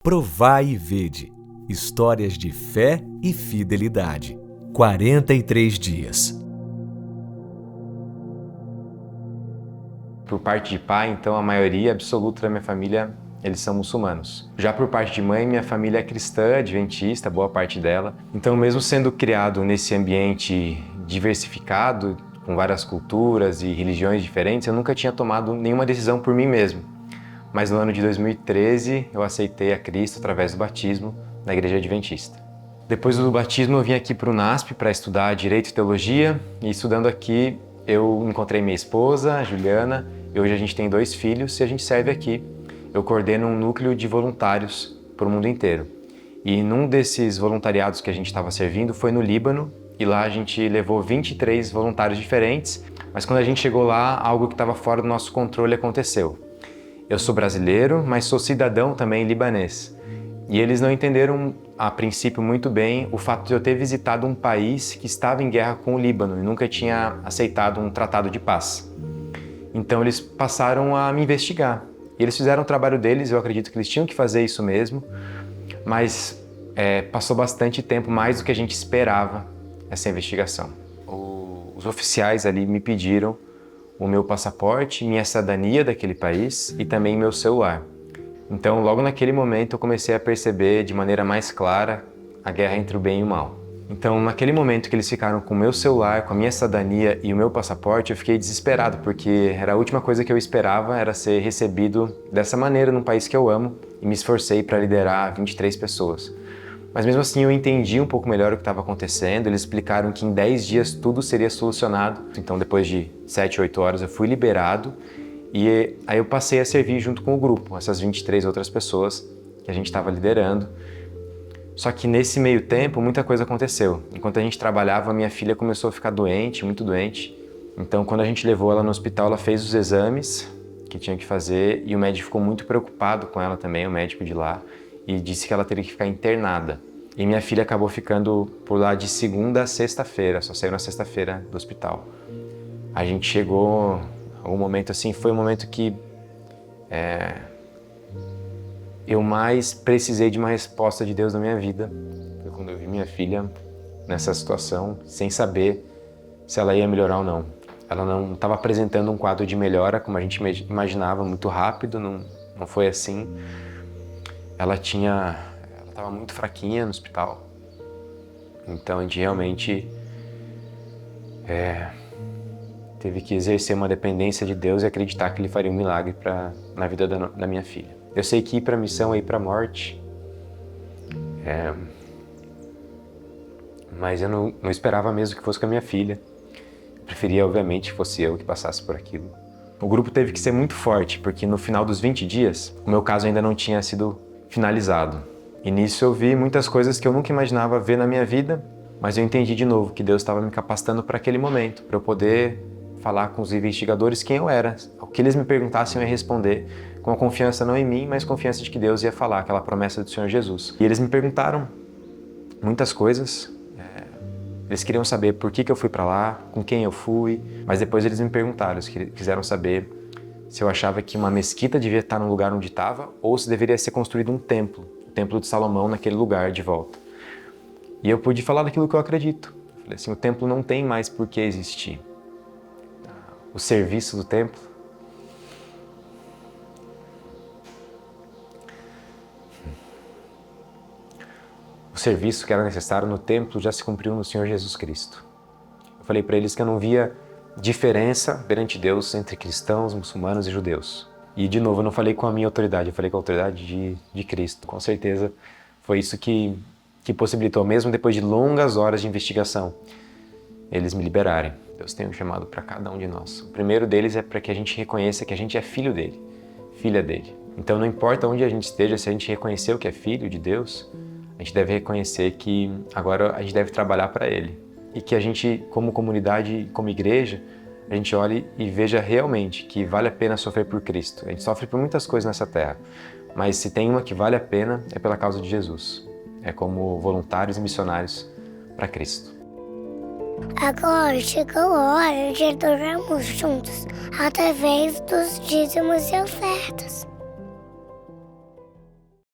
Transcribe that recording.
Provai e vede. Histórias de fé e fidelidade. 43 dias. Por parte de pai, então, a maioria absoluta da minha família, eles são muçulmanos. Já por parte de mãe, minha família é cristã, adventista, boa parte dela. Então, mesmo sendo criado nesse ambiente diversificado, com várias culturas e religiões diferentes, eu nunca tinha tomado nenhuma decisão por mim mesmo. Mas no ano de 2013, eu aceitei a Cristo através do batismo na Igreja Adventista. Depois do batismo, eu vim aqui para o NASP para estudar Direito e Teologia, e estudando aqui, eu encontrei minha esposa, a Juliana, e hoje a gente tem 2 filhos e a gente serve aqui. Eu coordeno um núcleo de voluntários para o mundo inteiro. E num desses voluntariados que a gente estava servindo foi no Líbano, e lá a gente levou 23 voluntários diferentes, mas quando a gente chegou lá, algo que estava fora do nosso controle aconteceu. Eu sou brasileiro, mas sou cidadão também libanês. E eles não entenderam, a princípio, muito bem o fato de eu ter visitado um país que estava em guerra com o Líbano e nunca tinha aceitado um tratado de paz. Então eles passaram a me investigar. E eles fizeram o trabalho deles, eu acredito que eles tinham que fazer isso mesmo, mas passou bastante tempo, mais do que a gente esperava, essa investigação. Os oficiais ali me pediram o meu passaporte, minha cidadania daquele país e também meu celular. Então, logo naquele momento, eu comecei a perceber de maneira mais clara a guerra entre o bem e o mal. Então, naquele momento que eles ficaram com o meu celular, com a minha cidadania e o meu passaporte, eu fiquei desesperado, porque era a última coisa que eu esperava, era ser recebido dessa maneira num país que eu amo, e me esforcei para liderar 23 pessoas. Mas mesmo assim eu entendi um pouco melhor o que estava acontecendo, eles explicaram que em 10 dias tudo seria solucionado. Então depois de 7, 8 horas eu fui liberado e aí eu passei a servir junto com o grupo, essas 23 outras pessoas que a gente estava liderando. Só que nesse meio tempo muita coisa aconteceu. Enquanto a gente trabalhava, minha filha começou a ficar doente, muito doente. Então quando a gente levou ela no hospital, ela fez os exames que tinha que fazer e o médico ficou muito preocupado com ela também, o médico de lá, e disse que ela teria que ficar internada. E minha filha acabou ficando por lá de segunda a sexta-feira, só saiu na sexta-feira do hospital. A gente chegou a um momento assim, foi um momento que eu mais precisei de uma resposta de Deus na minha vida. Foi quando eu vi minha filha nessa situação, sem saber se ela ia melhorar ou não. Ela não estava apresentando um quadro de melhora, como a gente imaginava, muito rápido, não foi assim. Ela estava muito fraquinha no hospital, então a gente realmente teve que exercer uma dependência de Deus e acreditar que Ele faria um milagre na vida da minha filha. Eu sei que ir para a missão é ir para a morte, mas eu não esperava mesmo que fosse com a minha filha. Eu preferia, obviamente, que fosse eu que passasse por aquilo. O grupo teve que ser muito forte, porque no final dos 20 dias, o meu caso ainda não tinha sido finalizado. E nisso eu vi muitas coisas que eu nunca imaginava ver na minha vida, mas eu entendi de novo que Deus estava me capacitando para aquele momento, para eu poder falar com os investigadores quem eu era. O que eles me perguntassem eu ia responder, com a confiança não em mim, mas confiança de que Deus ia falar, aquela promessa do Senhor Jesus. E eles me perguntaram muitas coisas, eles queriam saber por que eu fui para lá, com quem eu fui, mas depois eles me perguntaram, eles quiseram saber se eu achava que uma mesquita devia estar no lugar onde estava ou se deveria ser construído um templo, o Templo de Salomão naquele lugar de volta. E eu pude falar daquilo que eu acredito. Eu falei assim, o templo não tem mais por que existir. O serviço do templo o serviço que era necessário no templo já se cumpriu no Senhor Jesus Cristo. Eu falei para eles que eu não via diferença perante Deus entre cristãos, muçulmanos e judeus. E de novo, eu não falei com a minha autoridade, eu falei com a autoridade de Cristo. Com certeza foi isso que possibilitou, mesmo depois de longas horas de investigação, eles me liberarem. Deus tem um chamado para cada um de nós. O primeiro deles é para que a gente reconheça que a gente é filho dele, filha dele. Então não importa onde a gente esteja, se a gente reconheceu que é filho de Deus, a gente deve reconhecer que agora a gente deve trabalhar para ele. E que a gente, como comunidade, como igreja, a gente olhe e veja realmente que vale a pena sofrer por Cristo. A gente sofre por muitas coisas nessa terra, mas se tem uma que vale a pena, é pela causa de Jesus. É como voluntários e missionários para Cristo. Agora chegou a hora de adorarmos juntos, através dos dízimos e ofertas.